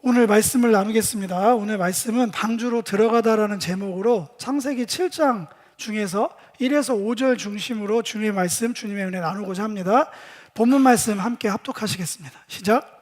오늘 말씀을 나누겠습니다. 오늘 말씀은 방주로 들어가다라는 제목으로 창세기 7장 중에서 1에서 5절 중심으로 주님의 말씀, 주님의 은혜 나누고자 합니다. 본문 말씀 함께 합독하시겠습니다. 시작.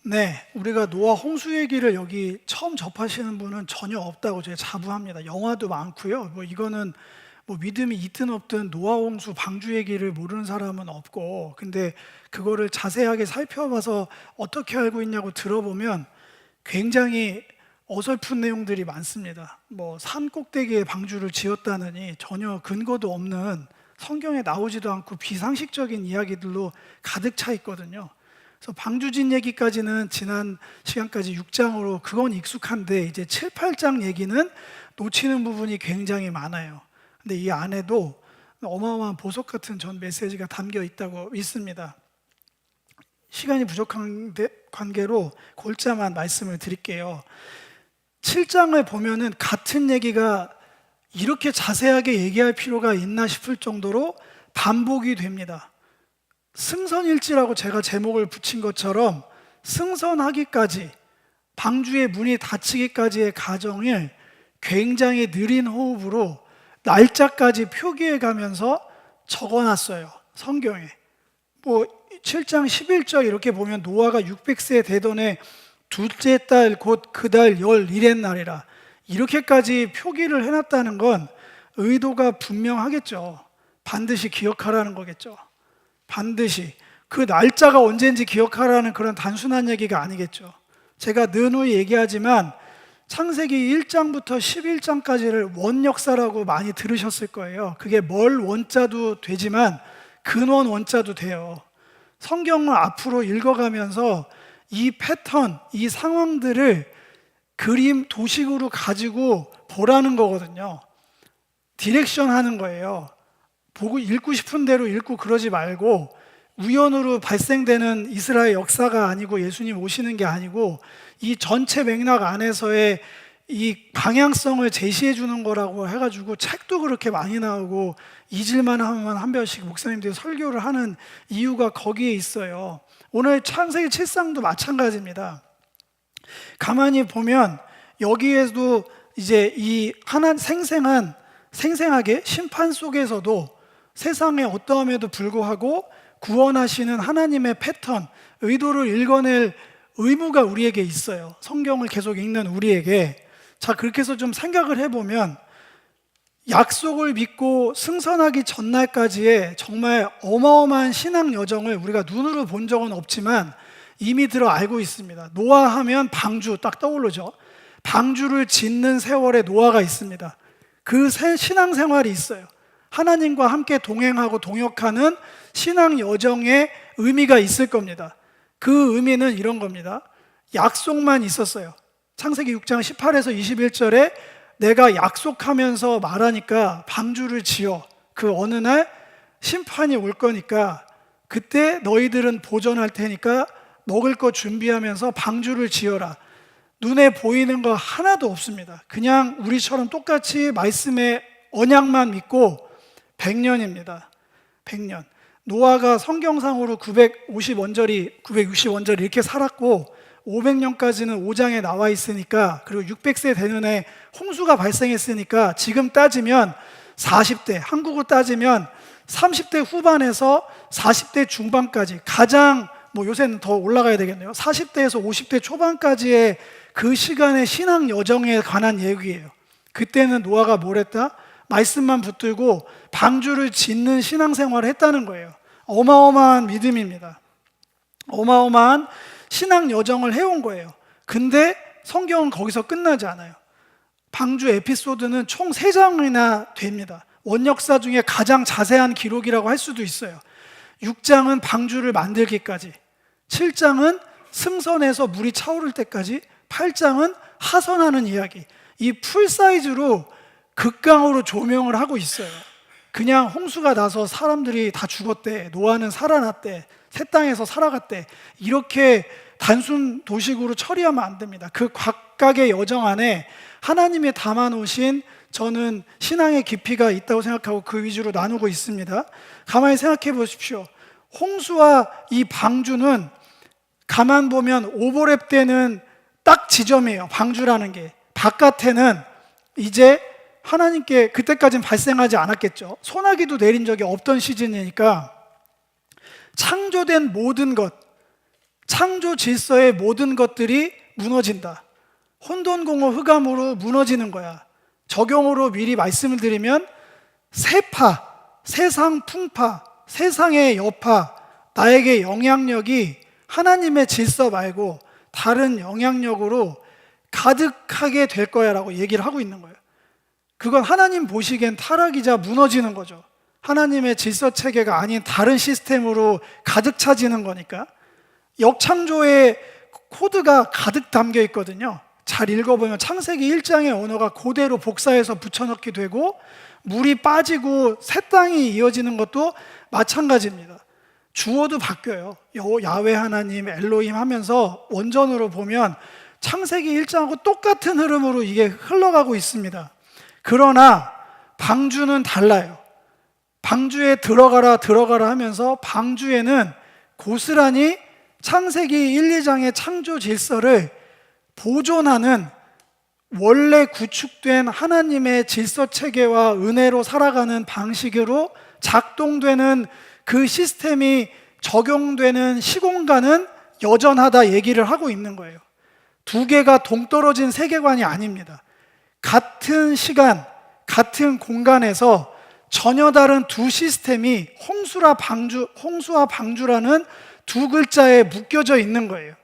네, 우리가 노아 홍수 얘기를 여기 처음 접하시는 분은 전혀 없다고 제가 자부합니다. 영화도 많고요. 이거는 믿음이 있든 없든 노아 홍수 방주 얘기를 모르는 사람은 없고, 근데 그거를 자세하게 살펴봐서 어떻게 알고 있냐고 들어보면 굉장히 어설픈 내용들이 많습니다. 산 꼭대기에 방주를 지었다느니 전혀 근거도 없는, 성경에 나오지도 않고 비상식적인 이야기들로 가득 차 있거든요. 그래서 방주진 얘기까지는 지난 시간까지 6장으로 그건 익숙한데, 이제 7, 8장 얘기는 놓치는 부분이 굉장히 많아요. 근데 이 안에도 어마어마한 보석 같은 전 메시지가 담겨 있다고 믿습니다. 시간이 부족한 관계로 골자만 말씀을 드릴게요. 7장을 보면은 같은 얘기가 이렇게 자세하게 얘기할 필요가 있나 싶을 정도로 반복이 됩니다. 승선일지라고 제가 제목을 붙인 것처럼 승선하기까지, 방주의 문이 닫히기까지의 과정을 굉장히 느린 호흡으로 날짜까지 표기해 가면서 적어놨어요, 성경에. 7장 11절 이렇게 보면 노아가 600세 되던 해 둘째 달 곧 그 달 열 일의 날이라, 이렇게까지 표기를 해놨다는 건 의도가 분명하겠죠. 반드시 기억하라는 거겠죠. 반드시 그 날짜가 언제인지 기억하라는 그런 단순한 얘기가 아니겠죠. 제가 느누이 얘기하지만 창세기 1장부터 11장까지를 원역사라고 많이 들으셨을 거예요. 그게 멀 원자도 되지만 근원 원자도 돼요. 성경을 앞으로 읽어가면서 이 패턴, 이 상황들을 그림 도식으로 가지고 보라는 거거든요. 디렉션 하는 거예요. 보고 읽고 싶은 대로 읽고 그러지 말고, 우연으로 발생되는 이스라엘 역사가 아니고 예수님 오시는 게 아니고 이 전체 맥락 안에서의 이 방향성을 제시해 주는 거라고 해가지고 책도 그렇게 많이 나오고 잊을만 하면 한 번씩 목사님들이 설교를 하는 이유가 거기에 있어요. 오늘 창세기 7장도 마찬가지입니다. 가만히 보면 여기에도 이제 이 하나 생생하게 심판 속에서도 세상의 어떠함에도 불구하고 구원하시는 하나님의 패턴, 의도를 읽어낼 의무가 우리에게 있어요. 성경을 계속 읽는 우리에게. 자, 그렇게 해서 좀 생각을 해보면 약속을 믿고 승선하기 전날까지의 정말 어마어마한 신앙 여정을 우리가 눈으로 본 적은 없지만 이미 들어 알고 있습니다. 노아 하면 방주 딱 떠오르죠. 방주를 짓는 세월에 노아가 있습니다. 그 신앙생활이 있어요. 하나님과 함께 동행하고 동역하는 신앙 여정의 의미가 있을 겁니다. 그 의미는 이런 겁니다. 약속만 있었어요. 창세기 6장 18에서 21절에 내가 약속하면서 말하니까 방주를 지어, 그 어느 날 심판이 올 거니까 그때 너희들은 보존할 테니까 먹을 거 준비하면서 방주를 지어라. 눈에 보이는 거 하나도 없습니다. 그냥 우리처럼 똑같이 말씀의 언약만 믿고 100년입니다. 100년. 노아가 성경상으로 960원절이 이렇게 살았고 500년까지는 5장에 나와 있으니까, 그리고 600세 되는 해 홍수가 발생했으니까 지금 따지면 40대, 한국으로 따지면 30대 후반에서 40대 중반까지, 가장 요새는 더 올라가야 되겠네요. 40대에서 50대 초반까지의 그 시간의 신앙 여정에 관한 얘기예요. 그때는 노아가 뭘 했다? 말씀만 붙들고 방주를 짓는 신앙생활을 했다는 거예요. 어마어마한 믿음입니다. 어마어마한 신앙 여정을 해온 거예요. 근데 성경은 거기서 끝나지 않아요. 방주 에피소드는 총 3장이나 됩니다. 원역사 중에 가장 자세한 기록이라고 할 수도 있어요. 6장은 방주를 만들기까지, 7장은 승선해서 물이 차오를 때까지, 8장은 하선하는 이야기. 이 풀 사이즈로 극강으로 조명을 하고 있어요. 그냥 홍수가 나서 사람들이 다 죽었대, 노아는 살아났대, 새 땅에서 살아갔대, 이렇게 단순 도식으로 처리하면 안 됩니다. 그 각각의 여정 안에 하나님이 담아놓으신, 저는 신앙의 깊이가 있다고 생각하고 그 위주로 나누고 있습니다. 가만히 생각해 보십시오. 홍수와 이 방주는 가만 보면 오버랩 되는 딱 지점이에요. 방주라는 게. 바깥에는 이제 하나님께, 그때까지는 발생하지 않았겠죠. 소나기도 내린 적이 없던 시즌이니까 창조된 모든 것, 창조 질서의 모든 것들이 무너진다. 혼돈공허 흑암으로 무너지는 거야. 적용으로 미리 말씀을 드리면 세파, 세상 풍파, 세상의 여파, 나에게 영향력이 하나님의 질서 말고 다른 영향력으로 가득하게 될 거야 라고 얘기를 하고 있는 거예요. 그건 하나님 보시기엔 타락이자 무너지는 거죠. 하나님의 질서 체계가 아닌 다른 시스템으로 가득 차지는 거니까. 역창조의 코드가 가득 담겨 있거든요. 잘 읽어보면 창세기 1장의 언어가 그대로 복사해서 붙여넣기 되고, 물이 빠지고 새 땅이 이어지는 것도 마찬가지입니다. 주어도 바뀌어요. 야훼 하나님, 엘로힘 하면서 원전으로 보면 창세기 1장하고 똑같은 흐름으로 이게 흘러가고 있습니다. 그러나 방주는 달라요. 방주에 들어가라 하면서 방주에는 고스란히 창세기 1, 2장의 창조 질서를 보존하는, 원래 구축된 하나님의 질서 체계와 은혜로 살아가는 방식으로 작동되는 그 시스템이 적용되는 시공간은 여전하다 얘기를 하고 있는 거예요. 두 개가 동떨어진 세계관이 아닙니다. 같은 시간, 같은 공간에서 전혀 다른 두 시스템이 홍수와 방주라는 두 글자에 묶여져 있는 거예요.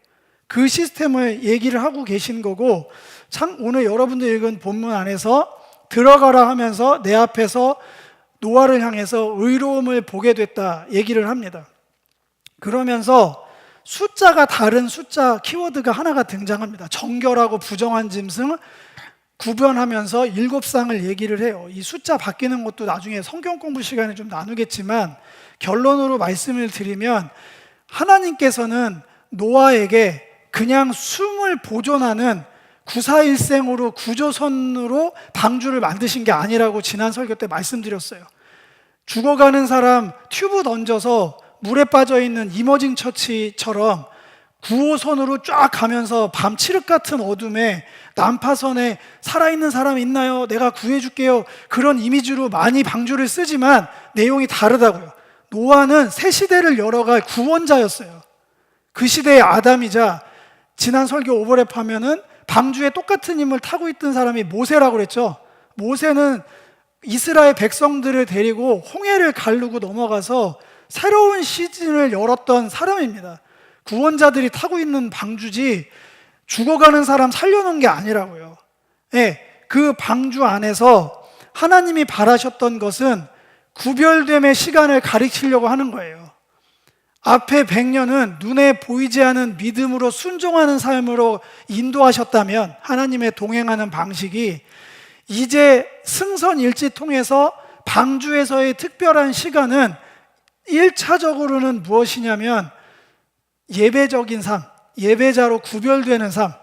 그 시스템을 얘기를 하고 계신 거고, 참 오늘 여러분들 읽은 본문 안에서 들어가라 하면서 내 앞에서 노아를 향해서 의로움을 보게 됐다 얘기를 합니다. 그러면서 숫자가 다른 숫자 키워드가 하나가 등장합니다. 정결하고 부정한 짐승 구별하면서 7쌍을 얘기를 해요. 이 숫자 바뀌는 것도 나중에 성경 공부 시간에 좀 나누겠지만, 결론으로 말씀을 드리면 하나님께서는 노아에게 그냥 숨을 보존하는 구사일생으로 구조선으로 방주를 만드신 게 아니라고 지난 설교 때 말씀드렸어요. 죽어가는 사람 튜브 던져서 물에 빠져있는 이머징 처치처럼 구호선으로 쫙 가면서 밤 칠흑 같은 어둠에 난파선에 살아있는 사람 있나요? 내가 구해줄게요. 그런 이미지로 많이 방주를 쓰지만 내용이 다르다고요. 노아는 새 시대를 열어갈 구원자였어요. 그 시대의 아담이자, 지난 설교 오버랩하면은 방주에 똑같은 힘을 타고 있던 사람이 모세라고 그랬죠. 모세는 이스라엘 백성들을 데리고 홍해를 가르고 넘어가서 새로운 시즌을 열었던 사람입니다. 구원자들이 타고 있는 방주지 죽어가는 사람 살려놓은 게 아니라고요. 네, 그 방주 안에서 하나님이 바라셨던 것은 구별됨의 시간을 가리키려고 하는 거예요. 앞에 100년은 눈에 보이지 않은 믿음으로 순종하는 삶으로 인도하셨다면, 하나님의 동행하는 방식이, 이제 승선일지 통해서 방주에서의 특별한 시간은 1차적으로는 무엇이냐면 예배적인 삶, 예배자로 구별되는 삶,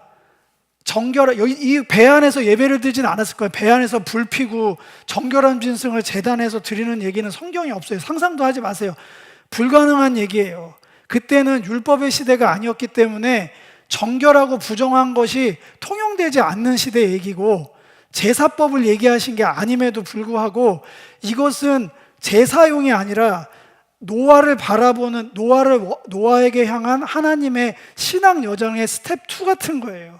정결한, 이 배 안에서 예배를 드리진 않았을 거예요. 배 안에서 불 피고 정결한 짐승을 제단에서 드리는 얘기는 성경에 없어요. 상상도 하지 마세요. 불가능한 얘기예요. 그때는 율법의 시대가 아니었기 때문에 정결하고 부정한 것이 통용되지 않는 시대 얘기고, 제사법을 얘기하신 게 아님에도 불구하고 이것은 제사용이 아니라 노아를 바라보는, 노아에게 향한 하나님의 신앙 여정의 스텝 2 같은 거예요.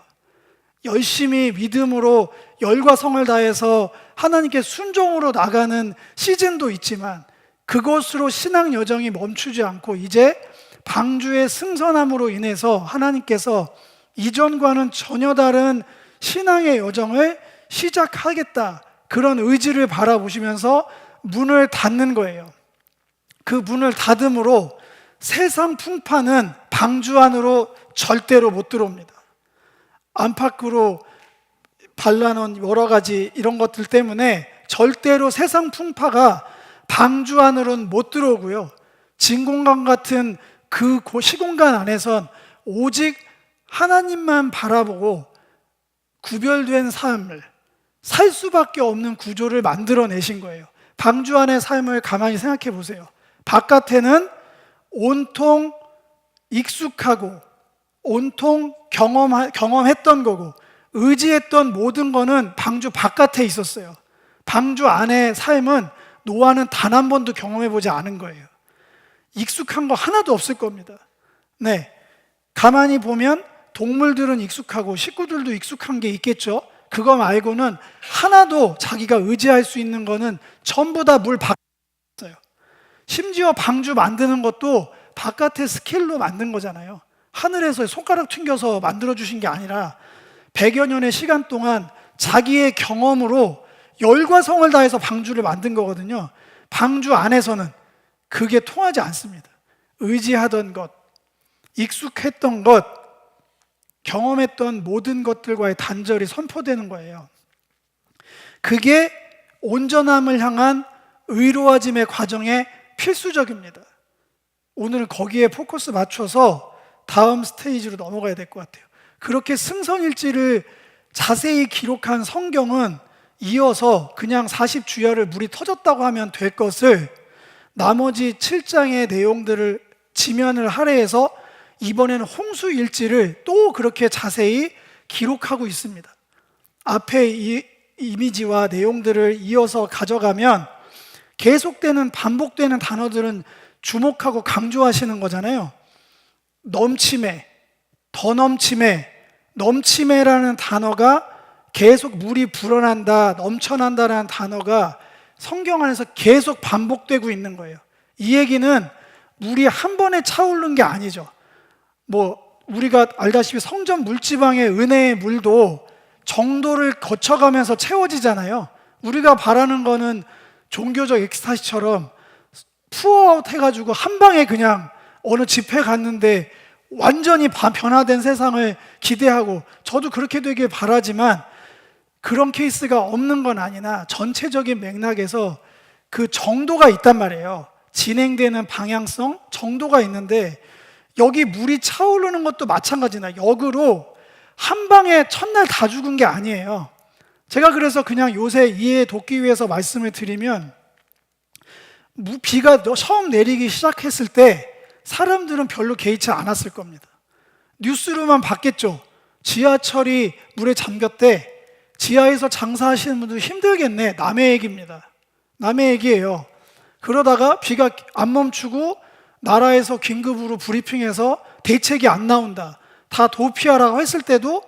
열심히 믿음으로 열과 성을 다해서 하나님께 순종으로 나가는 시즌도 있지만, 그것으로 신앙 여정이 멈추지 않고 이제 방주의 승선함으로 인해서 하나님께서 이전과는 전혀 다른 신앙의 여정을 시작하겠다, 그런 의지를 바라보시면서 문을 닫는 거예요. 그 문을 닫음으로 세상 풍파는 방주 안으로 절대로 못 들어옵니다. 안팎으로 반란원 여러 가지 이런 것들 때문에 절대로 세상 풍파가 방주 안으로는 못 들어오고요. 진공관 같은 그 시공간 안에선 오직 하나님만 바라보고 구별된 삶을 살 수밖에 없는 구조를 만들어내신 거예요. 방주 안의 삶을 가만히 생각해 보세요. 바깥에는 온통 익숙하고 온통 경험했던 거고 의지했던 모든 거는 방주 바깥에 있었어요. 방주 안의 삶은 노아는 단 한 번도 경험해 보지 않은 거예요. 익숙한 거 하나도 없을 겁니다. 네, 가만히 보면 동물들은 익숙하고 식구들도 익숙한 게 있겠죠. 그거 말고는 하나도 자기가 의지할 수 있는 거는 전부 다 물 밖에 있어요. 심지어 방주 만드는 것도 바깥의 스킬로 만든 거잖아요. 하늘에서 손가락 튕겨서 만들어주신 게 아니라 100여 년의 시간 동안 자기의 경험으로 열과 성을 다해서 방주를 만든 거거든요. 방주 안에서는 그게 통하지 않습니다. 의지하던 것, 익숙했던 것, 경험했던 모든 것들과의 단절이 선포되는 거예요. 그게 온전함을 향한 의로워짐의 과정에 필수적입니다. 오늘은 거기에 포커스 맞춰서 다음 스테이지로 넘어가야 될 것 같아요. 그렇게 승선일지를 자세히 기록한 성경은 이어서 그냥 40주야를 물이 터졌다고 하면 될 것을 나머지 7장의 내용들을 지면을 할애해서 이번에는 홍수일지를 또 그렇게 자세히 기록하고 있습니다. 앞에 이 이미지와 내용들을 이어서 가져가면 계속되는 반복되는 단어들은 주목하고 강조하시는 거잖아요. 넘침에, 더 넘침에, 넘침에라는 단어가 계속 물이 불어난다, 넘쳐난다라는 단어가 성경 안에서 계속 반복되고 있는 거예요. 이 얘기는 물이 한 번에 차오르는 게 아니죠. 우리가 알다시피 성전 물지방의 은혜의 물도 정도를 거쳐가면서 채워지잖아요. 우리가 바라는 거는 종교적 엑스타시처럼 푸어아웃 해가지고 한 방에 그냥 어느 집회 갔는데 완전히 변화된 세상을 기대하고 저도 그렇게 되길 바라지만 그런 케이스가 없는 건 아니나 전체적인 맥락에서 그 정도가 있단 말이에요. 진행되는 방향성, 정도가 있는데 여기 물이 차오르는 것도 마찬가지나 역으로 한 방에 첫날 다 죽은 게 아니에요. 제가 그래서 그냥 요새 이해 돕기 위해서 말씀을 드리면 비가 처음 내리기 시작했을 때 사람들은 별로 개의치 않았을 겁니다. 뉴스로만 봤겠죠. 지하철이 물에 잠겼대. 지하에서 장사하시는 분들 힘들겠네. 남의 얘기입니다. 남의 얘기예요. 그러다가 비가 안 멈추고 나라에서 긴급으로 브리핑해서 대책이 안 나온다. 다 도피하라고 했을 때도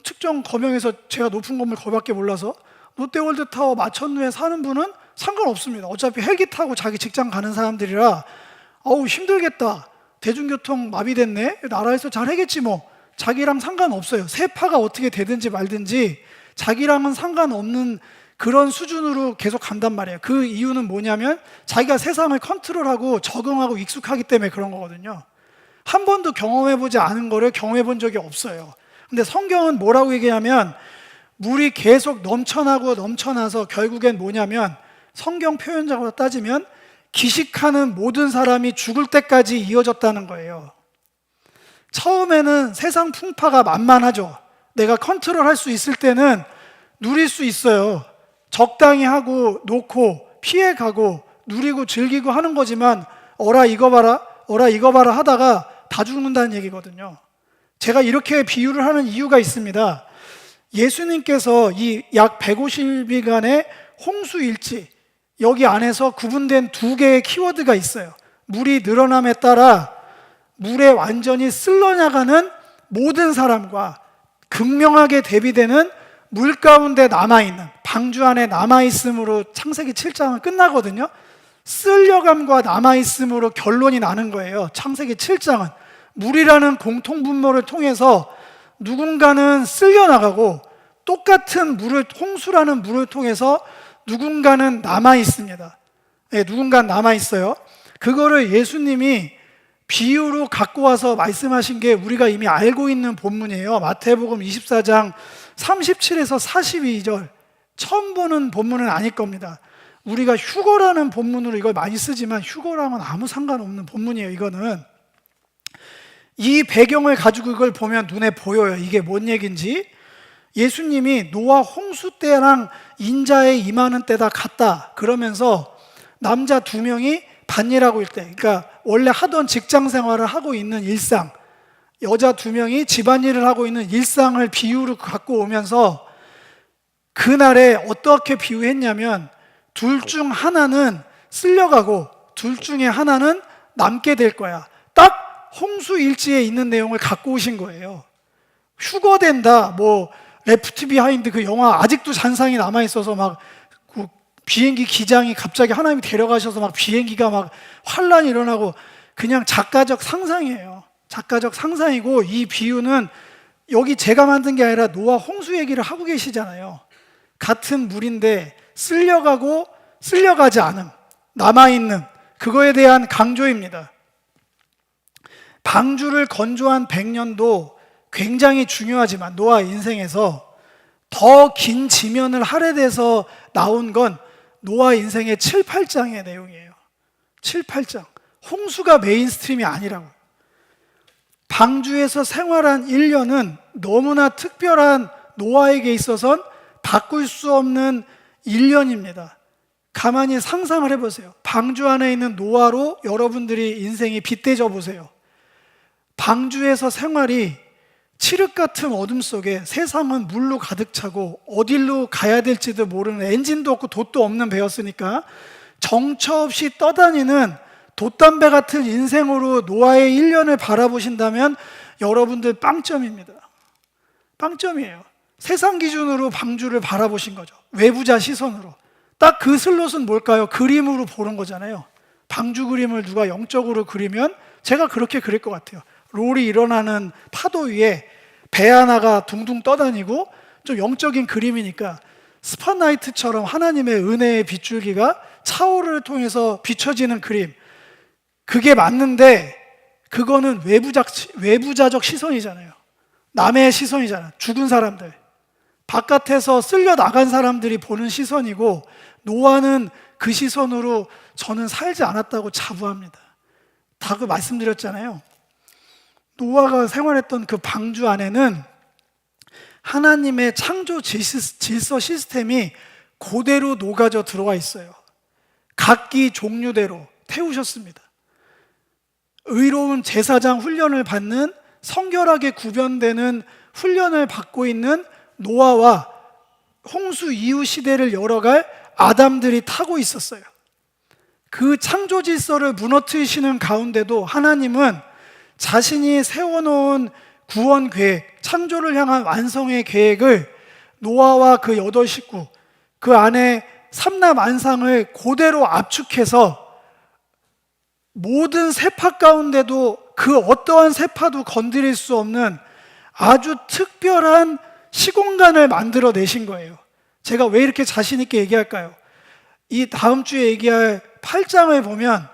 측정 거명에서 제가 높은 건물 거밖에 몰라서 롯데월드타워 마천루에 사는 분은 상관없습니다. 어차피 헬기 타고 자기 직장 가는 사람들이라 어우 힘들겠다. 대중교통 마비됐네. 나라에서 잘 하겠지 뭐. 자기랑 상관없어요. 세파가 어떻게 되든지 말든지 자기랑은 상관없는 그런 수준으로 계속 간단 말이에요. 그 이유는 뭐냐면 자기가 세상을 컨트롤하고 적응하고 익숙하기 때문에 그런 거거든요. 한 번도 경험해보지 않은 거를 경험해본 적이 없어요. 근데 성경은 뭐라고 얘기하면 물이 계속 넘쳐나고 넘쳐나서 결국엔 뭐냐면 성경 표현적으로 따지면 기식하는 모든 사람이 죽을 때까지 이어졌다는 거예요. 처음에는 세상 풍파가 만만하죠. 내가 컨트롤할 수 있을 때는 누릴 수 있어요. 적당히 하고 놓고 피해가고 누리고 즐기고 하는 거지만 어라 이거 봐라 하다가 다 죽는다는 얘기거든요. 제가 이렇게 비유를 하는 이유가 있습니다. 예수님께서 이 약 150일간의 홍수일지 여기 안에서 구분된 두 개의 키워드가 있어요. 물이 늘어남에 따라 물에 완전히 쓸려나가는 모든 사람과 극명하게 대비되는 물 가운데 남아있는 방주 안에 남아있음으로 창세기 7장은 끝나거든요. 쓸려감과 남아있음으로 결론이 나는 거예요. 창세기 7장은 물이라는 공통분모를 통해서 누군가는 쓸려나가고 똑같은 물을 홍수라는 물을 통해서 누군가는 남아있습니다. 예, 누군가 남아 있어요. 그거를 예수님이 비유로 갖고 와서 말씀하신 게 우리가 이미 알고 있는 본문이에요. 마태복음 24장 37에서 42절. 처음 보는 본문은 아닐 겁니다. 우리가 휴거라는 본문으로 이걸 많이 쓰지만 휴거랑은 아무 상관없는 본문이에요. 이거는 이 배경을 가지고 이걸 보면 눈에 보여요. 이게 뭔 얘기인지. 예수님이 노아 홍수 때랑 인자에 임하는 때다 같다 그러면서 남자 두 명이 반일하고 있을 때, 그러니까 원래 하던 직장 생활을 하고 있는 일상, 여자 두 명이 집안일을 하고 있는 일상을 비유로 갖고 오면서 그날에 어떻게 비유했냐면 둘 중 하나는 쓸려가고 둘 중에 하나는 남게 될 거야. 딱 홍수 일지에 있는 내용을 갖고 오신 거예요. 휴거된다, 뭐 레프트 비하인드 그 영화 아직도 잔상이 남아있어서 막 그 비행기 기장이 갑자기 하나님이 데려가셔서 막 비행기가 막 환란이 일어나고, 그냥 작가적 상상이에요. 작가적 상상이고, 이 비유는 여기 제가 만든 게 아니라 노아 홍수 얘기를 하고 계시잖아요. 같은 물인데 쓸려가고 쓸려가지 않음, 남아있는 그거에 대한 강조입니다. 방주를 건조한 100년도 굉장히 중요하지만 노아 인생에서 더 긴 지면을 할애돼서 나온 건 노아 인생의 7, 8장의 내용이에요. 7, 8장. 홍수가 메인스트림이 아니라고. 방주에서 생활한 1년은 너무나 특별한 노아에게 있어서는 바꿀 수 없는 1년입니다. 가만히 상상을 해보세요. 방주 안에 있는 노아로 여러분들이 인생이 빗대져 보세요. 방주에서 생활이 칠흑 같은 어둠 속에, 세상은 물로 가득 차고 어디로 가야 될지도 모르는, 엔진도 없고 돛도 없는 배였으니까 정처 없이 떠다니는 돛담배 같은 인생으로 노아의 1년을 바라보신다면 여러분들 빵점입니다. 빵점이에요. 세상 기준으로 방주를 바라보신 거죠. 외부자 시선으로. 딱 그 슬롯은 뭘까요? 그림으로 보는 거잖아요. 방주 그림을 누가 영적으로 그리면 제가 그렇게 그릴 것 같아요. 롤이 일어나는 파도 위에 배 하나가 둥둥 떠다니고, 좀 영적인 그림이니까 스팟라이트처럼 하나님의 은혜의 빗줄기가 차오를 통해서 비춰지는 그림, 그게 맞는데 그거는 외부자적 시선이잖아요. 남의 시선이잖아요. 죽은 사람들, 바깥에서 쓸려 나간 사람들이 보는 시선이고, 노아는 그 시선으로 저는 살지 않았다고 자부합니다. 다 그 말씀드렸잖아요. 노아가 생활했던 그 방주 안에는 하나님의 창조 질서 시스템이 그대로 녹아져 들어와 있어요. 각기 종류대로 태우셨습니다. 의로운 제사장 훈련을 받는, 성결하게 구별되는 훈련을 받고 있는 노아와 홍수 이후 시대를 열어갈 아담들이 타고 있었어요. 그 창조 질서를 무너뜨리시는 가운데도 하나님은 자신이 세워놓은 구원 계획, 창조를 향한 완성의 계획을 노아와 그 8식구, 그 안에 삼라만상을 그대로 압축해서 모든 세파 가운데도 그 어떠한 세파도 건드릴 수 없는 아주 특별한 시공간을 만들어내신 거예요. 제가 왜 이렇게 자신 있게 얘기할까요? 이 다음 주에 얘기할 8장을 보면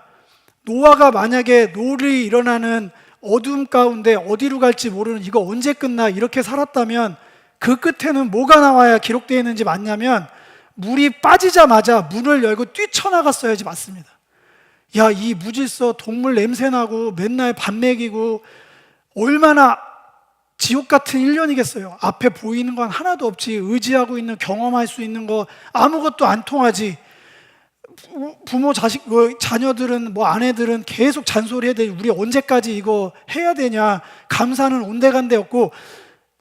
노아가 만약에 노을이 일어나는 어둠 가운데 어디로 갈지 모르는, 이거 언제 끝나, 이렇게 살았다면 그 끝에는 뭐가 나와야 기록되어 있는지 맞냐면, 물이 빠지자마자 문을 열고 뛰쳐나갔어야지 맞습니다. 야, 이 무질서 동물 냄새나고 맨날 밥 먹이고 얼마나 지옥 같은 1년이겠어요. 앞에 보이는 건 하나도 없지. 의지하고 있는, 경험할 수 있는 거 아무것도 안 통하지. 부모, 자식, 자녀들은, 아내들은 계속 잔소리해야 돼. 우리 언제까지 이거 해야 되냐. 감사는 온데간데 없고.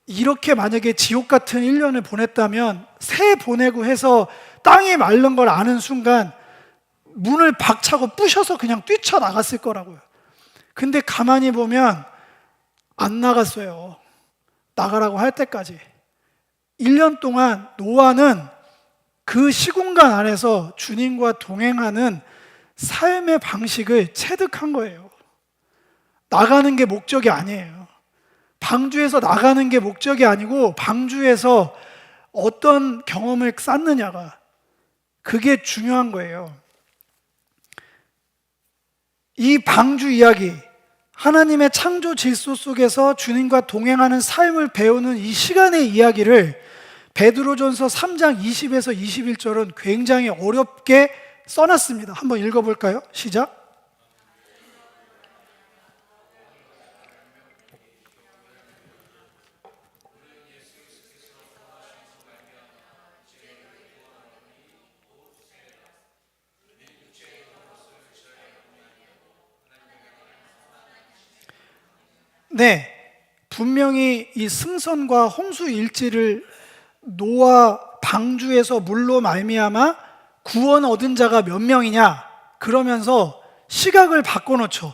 이렇게 만약에 지옥 같은 1년을 보냈다면, 새 보내고 해서 땅이 마른 걸 아는 순간 문을 박차고 부셔서 그냥 뛰쳐나갔을 거라고요. 근데 가만히 보면 안 나갔어요. 나가라고 할 때까지. 1년 동안 노아는 그 시공간 안에서 주님과 동행하는 삶의 방식을 체득한 거예요. 나가는 게 목적이 아니에요. 방주에서 나가는 게 목적이 아니고, 방주에서 어떤 경험을 쌓느냐가, 그게 중요한 거예요. 이 방주 이야기, 하나님의 창조 질서 속에서 주님과 동행하는 삶을 배우는 이 시간의 이야기를 베드로전서 3장 20에서 21절은 굉장히 어렵게 써놨습니다. 한번 읽어볼까요? 시작. 네, 분명히 이 승선과 홍수 일지를 노아 방주에서 물로 말미암아 구원 얻은 자가 몇 명이냐 그러면서 시각을 바꿔놓죠.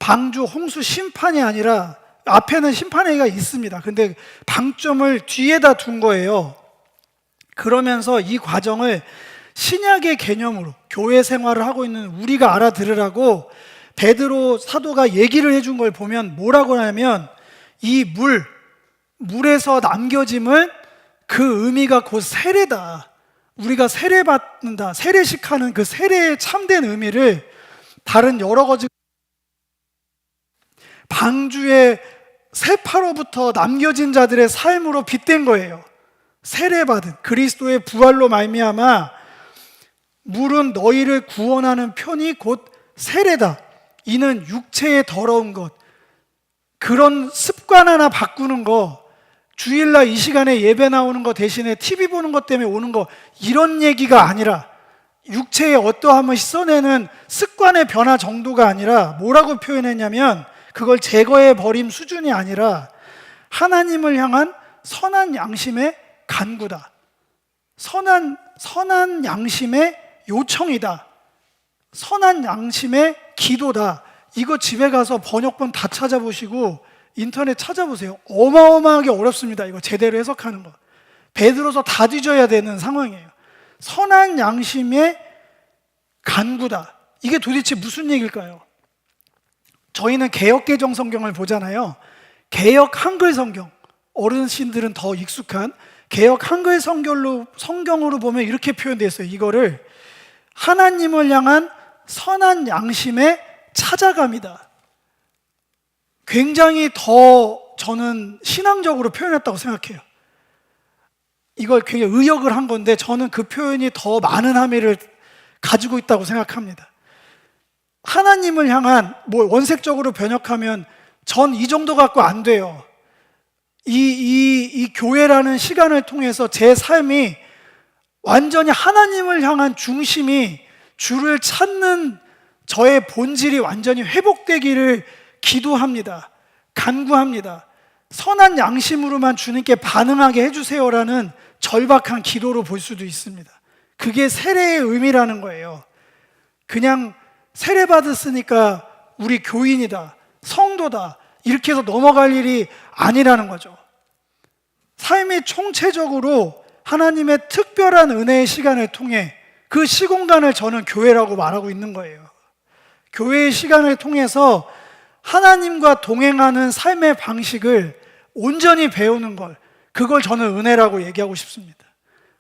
방주 홍수 심판이 아니라 앞에는 심판회가 있습니다. 근데 방점을 뒤에다 둔 거예요. 그러면서 이 과정을 신약의 개념으로 교회 생활을 하고 있는 우리가 알아들으라고 베드로 사도가 얘기를 해준 걸 보면 뭐라고 하냐면 이 물에서 남겨짐은 그 의미가 곧 세례다. 우리가 세례받는다, 세례식하는 그 세례의 참된 의미를 다른 여러 가지 방주의 세파로부터 남겨진 자들의 삶으로 빗댄 거예요. 세례받은 그리스도의 부활로 말미암아 물은 너희를 구원하는 편이 곧 세례다. 이는 육체의 더러운 것, 그런 습관 하나 바꾸는 거, 주일날 이 시간에 예배 나오는 거 대신에 TV 보는 것 때문에 오는 거, 이런 얘기가 아니라 육체의 어떠함을 씻어내는 습관의 변화 정도가 아니라 뭐라고 표현했냐면 그걸 제거해 버림 수준이 아니라 하나님을 향한 선한 양심의 간구다. 선한 양심의 요청이다. 선한 양심의 기도다. 이거 집에 가서 번역본 다 찾아보시고 인터넷 찾아보세요. 어마어마하게 어렵습니다. 이거 제대로 해석하는 거. 베드로서 다 뒤져야 되는 상황이에요. 선한 양심의 간구다. 이게 도대체 무슨 얘기일까요? 저희는 개역개정 성경을 보잖아요. 개역 한글 성경, 어르신들은 더 익숙한 개역 한글 성경으로 보면 이렇게 표현되어 있어요. 이거를 하나님을 향한 선한 양심의 찾아감이다. 굉장히 더 저는 신앙적으로 표현했다고 생각해요. 이걸 굉장히 의역을 한 건데 저는 그 표현이 더 많은 함의를 가지고 있다고 생각합니다. 하나님을 향한, 원색적으로 번역하면 전 이 정도 갖고 안 돼요. 이 교회라는 시간을 통해서 제 삶이 완전히 하나님을 향한 중심이 주를 찾는 저의 본질이 완전히 회복되기를 기도합니다. 간구합니다. 선한 양심으로만 주님께 반응하게 해주세요라는 절박한 기도로 볼 수도 있습니다. 그게 세례의 의미라는 거예요. 그냥 세례 받았으니까 우리 교인이다, 성도다 이렇게 해서 넘어갈 일이 아니라는 거죠. 삶이 총체적으로 하나님의 특별한 은혜의 시간을 통해 그 시공간을 저는 교회라고 말하고 있는 거예요. 교회의 시간을 통해서 하나님과 동행하는 삶의 방식을 온전히 배우는 걸, 그걸 저는 은혜라고 얘기하고 싶습니다.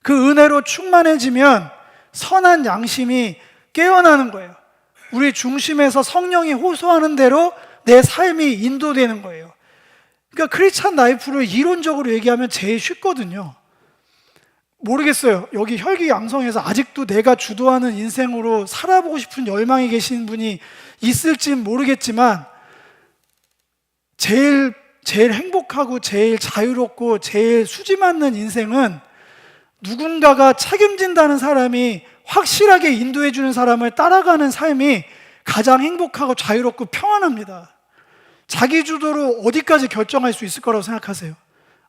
그 은혜로 충만해지면 선한 양심이 깨어나는 거예요. 우리 중심에서 성령이 호소하는 대로 내 삶이 인도되는 거예요. 그러니까 크리스찬 라이프를 이론적으로 얘기하면 제일 쉽거든요. 모르겠어요. 여기 혈기양성에서 아직도 내가 주도하는 인생으로 살아보고 싶은 열망이 계신 분이 있을진 모르겠지만 제일 행복하고 제일 자유롭고 제일 수지 맞는 인생은 누군가가 책임진다는 사람이 확실하게 인도해주는 사람을 따라가는 삶이 가장 행복하고 자유롭고 평안합니다. 자기 주도로 어디까지 결정할 수 있을 거라고 생각하세요?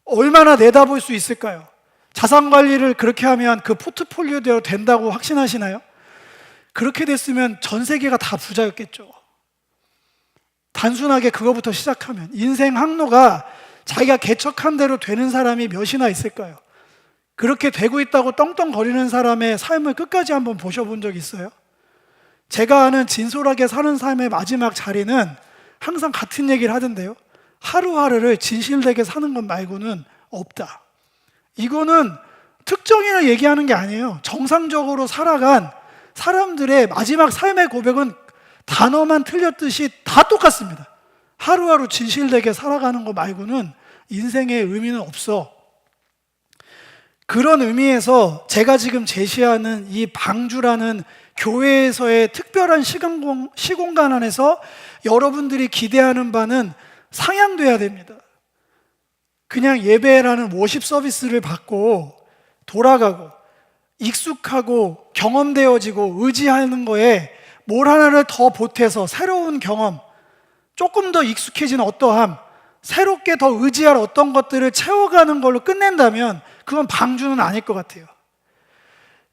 얼마나 내다볼 수 있을까요? 자산 관리를 그렇게 하면 그 포트폴리오대로 된다고 확신하시나요? 그렇게 됐으면 전 세계가 다 부자였겠죠. 단순하게 그거부터 시작하면 인생 항로가 자기가 개척한 대로 되는 사람이 몇이나 있을까요? 그렇게 되고 있다고 떵떵거리는 사람의 삶을 끝까지 한번 보셔본 적 있어요? 제가 아는 진솔하게 사는 삶의 마지막 자리는 항상 같은 얘기를 하던데요. 하루하루를 진실되게 사는 것 말고는 없다. 이거는 특정인을 얘기하는 게 아니에요. 정상적으로 살아간 사람들의 마지막 삶의 고백은 단어만 틀렸듯이 다 똑같습니다. 하루하루 진실되게 살아가는 거 말고는 인생의 의미는 없어. 그런 의미에서 제가 지금 제시하는 이 방주라는 교회에서의 특별한 시공간 안에서 여러분들이 기대하는 바는 상향돼야 됩니다. 그냥 예배라는 워십 서비스를 받고 돌아가고 익숙하고 경험되어지고 의지하는 거에 뭘 하나를 더 보태서 새로운 경험, 조금 더 익숙해진 어떠함, 새롭게 더 의지할 어떤 것들을 채워가는 걸로 끝낸다면 그건 방주는 아닐 것 같아요.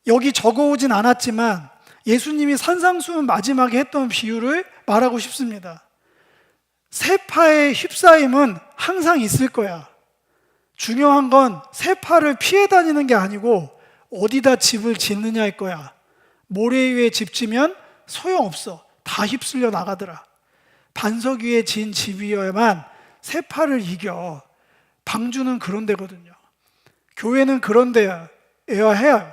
여기 적어오진 않았지만 예수님이 산상수훈 마지막에 했던 비유를 말하고 싶습니다. 세파의 휩싸임은 항상 있을 거야. 중요한 건 세파를 피해 다니는 게 아니고 어디다 집을 짓느냐일 거야. 모래 위에 집 지면 소용없어. 다 휩쓸려 나가더라. 반석 위에 진 집이어야만 세파를 이겨. 방주는 그런 데거든요. 교회는 그런 데여야 해요.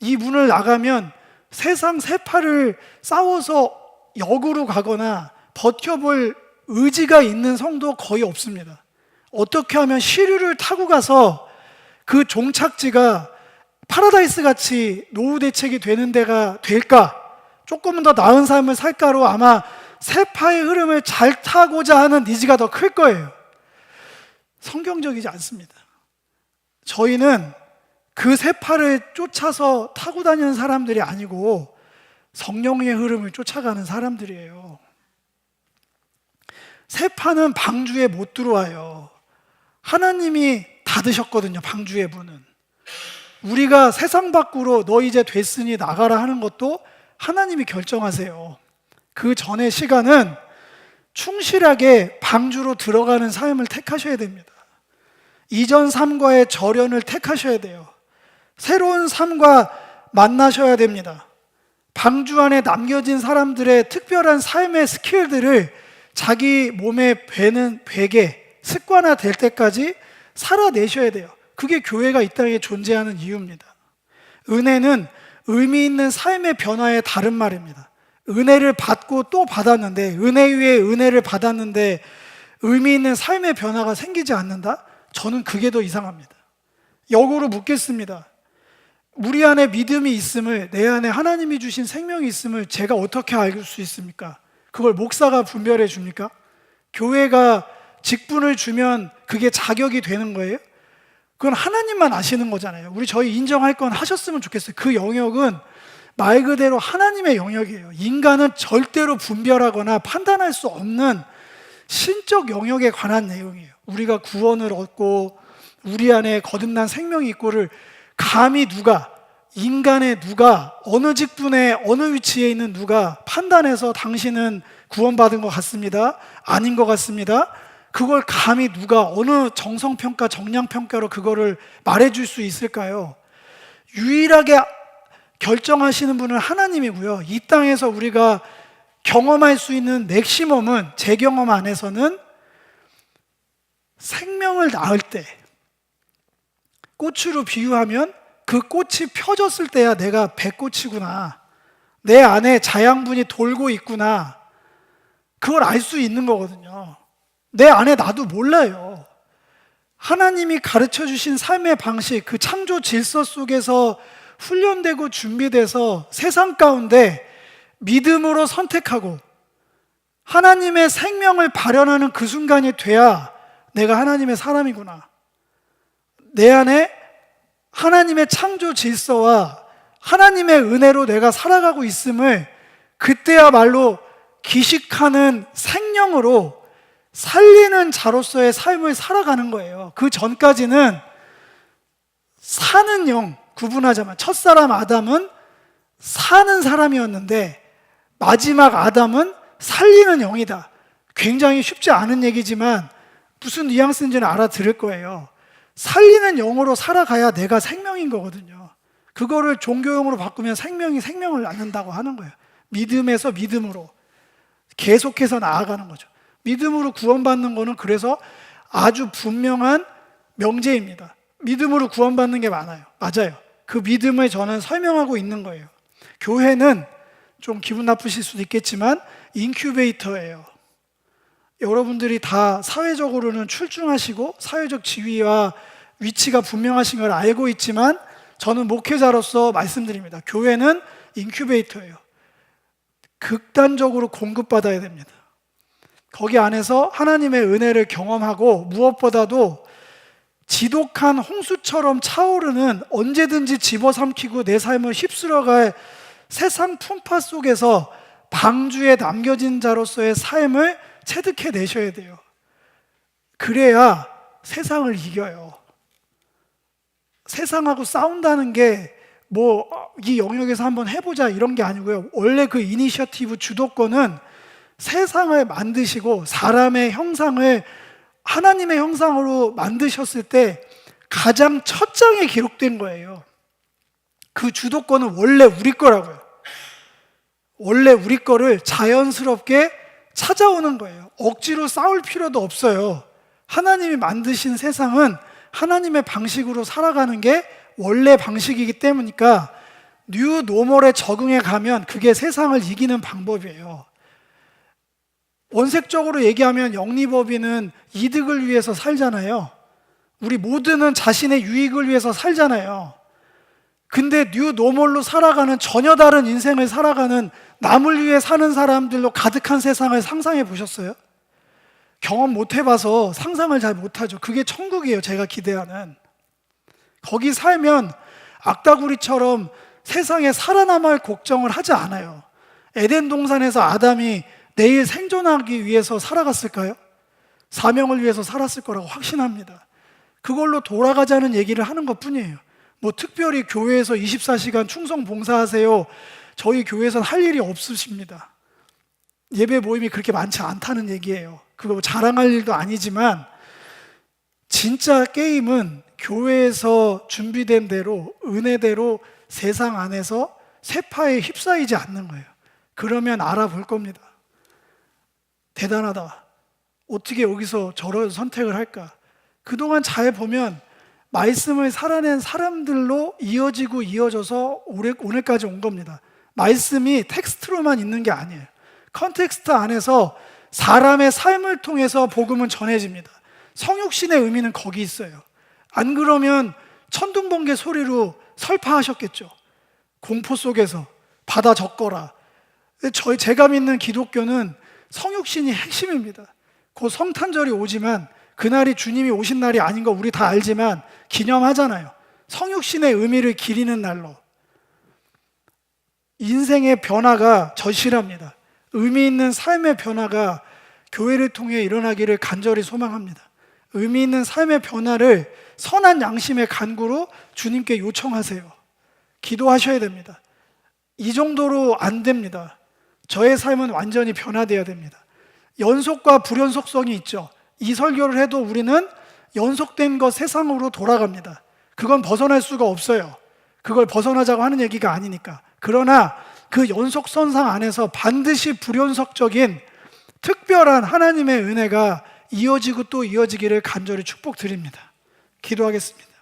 이 문을 나가면 세상 세파를 싸워서 역으로 가거나 버텨볼 의지가 있는 성도 거의 없습니다. 어떻게 하면 시류를 타고 가서 그 종착지가 파라다이스 같이 노후 대책이 되는 데가 될까? 조금은 더 나은 삶을 살까로 아마 세파의 흐름을 잘 타고자 하는 니즈가 더 클 거예요. 성경적이지 않습니다. 저희는 그 세파를 쫓아서 타고 다니는 사람들이 아니고 성령의 흐름을 쫓아가는 사람들이에요. 세파는 방주에 못 들어와요. 하나님이 닫으셨거든요, 방주의 문은. 우리가 세상 밖으로 너 이제 됐으니 나가라 하는 것도 하나님이 결정하세요. 그 전의 시간은 충실하게 방주로 들어가는 삶을 택하셔야 됩니다. 이전 삶과의 절연을 택하셔야 돼요. 새로운 삶과 만나셔야 됩니다. 방주 안에 남겨진 사람들의 특별한 삶의 스킬들을 자기 몸에 배는 베개, 습관화 될 때까지 살아내셔야 돼요. 그게 교회가 이 땅에 존재하는 이유입니다. 은혜는 의미 있는 삶의 변화의 다른 말입니다. 은혜를 받고 또 받았는데, 은혜 위에 은혜를 받았는데 의미 있는 삶의 변화가 생기지 않는다? 저는 그게 더 이상합니다. 역으로 묻겠습니다. 우리 안에 믿음이 있음을, 내 안에 하나님이 주신 생명이 있음을 제가 어떻게 알 수 있습니까? 그걸 목사가 분별해 줍니까? 교회가 직분을 주면 그게 자격이 되는 거예요? 그건 하나님만 아시는 거잖아요. 저희 인정할 건 하셨으면 좋겠어요. 그 영역은 말 그대로 하나님의 영역이에요. 인간은 절대로 분별하거나 판단할 수 없는 신적 영역에 관한 내용이에요. 우리가 구원을 얻고 우리 안에 거듭난 생명이 있고를 감히 누가, 인간의 누가, 어느 직분에 어느 위치에 있는 누가 판단해서 당신은 구원받은 것 같습니다, 아닌 것 같습니다, 그걸 감히 누가 어느 정성평가, 정량평가로 그거를 말해줄 수 있을까요? 유일하게 결정하시는 분은 하나님이고요. 이 땅에서 우리가 경험할 수 있는 맥시멈은, 제 경험 안에서는 생명을 낳을 때, 꽃으로 비유하면 그 꽃이 펴졌을 때야 내가 배꽃이구나, 내 안에 자양분이 돌고 있구나, 그걸 알 수 있는 거거든요. 내 안에 나도 몰라요. 하나님이 가르쳐 주신 삶의 방식, 그 창조 질서 속에서 훈련되고 준비돼서 세상 가운데 믿음으로 선택하고 하나님의 생명을 발현하는 그 순간이 돼야 내가 하나님의 사람이구나, 내 안에 하나님의 창조 질서와 하나님의 은혜로 내가 살아가고 있음을 그때야말로 기식하는 생명으로 살리는 자로서의 삶을 살아가는 거예요. 그 전까지는 사는 영, 구분하자면 첫사람 아담은 사는 사람이었는데 마지막 아담은 살리는 영이다. 굉장히 쉽지 않은 얘기지만 무슨 뉘앙스인지는 알아들을 거예요. 살리는 영으로 살아가야 내가 생명인 거거든요. 그거를 종교용으로 바꾸면 생명이 생명을 낳는다고 하는 거예요. 믿음에서 믿음으로 계속해서 나아가는 거죠. 믿음으로 구원받는 거는 그래서 아주 분명한 명제입니다. 믿음으로 구원받는 게 맞아요. 그 믿음을 저는 설명하고 있는 거예요. 교회는 좀 기분 나쁘실 수도 있겠지만 인큐베이터예요. 여러분들이 다 사회적으로는 출중하시고 사회적 지위와 위치가 분명하신 걸 알고 있지만 저는 목회자로서 말씀드립니다. 교회는 인큐베이터예요. 극단적으로 공급받아야 됩니다. 거기 안에서 하나님의 은혜를 경험하고 무엇보다도 지독한 홍수처럼 차오르는 언제든지 집어삼키고 내 삶을 휩쓸어갈 세상 풍파 속에서 방주에 남겨진 자로서의 삶을 체득해내셔야 돼요. 그래야 세상을 이겨요. 세상하고 싸운다는 게 뭐 이 영역에서 한번 해보자 이런 게 아니고요. 원래 그 이니셔티브 주도권은 세상을 만드시고 사람의 형상을 하나님의 형상으로 만드셨을 때 가장 첫 장에 기록된 거예요. 그 주도권은 원래 우리 거라고요. 원래 우리 거를 자연스럽게 찾아오는 거예요. 억지로 싸울 필요도 없어요. 하나님이 만드신 세상은 하나님의 방식으로 살아가는 게 원래 방식이기 때문이니까 뉴 노멀에 적응해 가면 그게 세상을 이기는 방법이에요. 원색적으로 얘기하면 영리법인은 이득을 위해서 살잖아요. 우리 모두는 자신의 유익을 위해서 살잖아요. 근데 뉴 노멀로 살아가는 전혀 다른 인생을 살아가는 남을 위해 사는 사람들로 가득한 세상을 상상해 보셨어요? 경험 못 해봐서 상상을 잘 못하죠. 그게 천국이에요. 제가 기대하는. 거기 살면 악다구리처럼 세상에 살아남을 걱정을 하지 않아요. 에덴 동산에서 아담이 내일 생존하기 위해서 살아갔을까요? 사명을 위해서 살았을 거라고 확신합니다. 그걸로 돌아가자는 얘기를 하는 것 뿐이에요. 뭐 특별히 교회에서 24시간 충성 봉사하세요. 저희 교회에서는 할 일이 없으십니다. 예배 모임이 그렇게 많지 않다는 얘기예요. 그거 자랑할 일도 아니지만 진짜 게임은 교회에서 준비된 대로 은혜대로 세상 안에서 세파에 휩싸이지 않는 거예요. 그러면 알아볼 겁니다. 대단하다. 어떻게 여기서 저런 선택을 할까? 그동안 잘 보면 말씀을 살아낸 사람들로 이어지고 이어져서 오늘까지 온 겁니다. 말씀이 텍스트로만 있는 게 아니에요. 컨텍스트 안에서 사람의 삶을 통해서 복음은 전해집니다. 성육신의 의미는 거기 있어요. 안 그러면 천둥번개 소리로 설파하셨겠죠. 공포 속에서 바다 적거라. 제가 믿는 기독교는 성육신이 핵심입니다. 곧 성탄절이 오지만 그날이 주님이 오신 날이 아닌 거 우리 다 알지만 기념하잖아요. 성육신의 의미를 기리는 날로. 인생의 변화가 절실합니다. 의미 있는 삶의 변화가 교회를 통해 일어나기를 간절히 소망합니다. 의미 있는 삶의 변화를 선한 양심의 간구로 주님께 요청하세요. 기도하셔야 됩니다. 이 정도로 안 됩니다. 저의 삶은 완전히 변화되어야 됩니다. 연속과 불연속성이 있죠. 이 설교를 해도 우리는 연속된 것 세상으로 돌아갑니다. 그건 벗어날 수가 없어요. 그걸 벗어나자고 하는 얘기가 아니니까. 그러나 그 연속선상 안에서 반드시 불연속적인 특별한 하나님의 은혜가 이어지고 또 이어지기를 간절히 축복드립니다. 기도하겠습니다.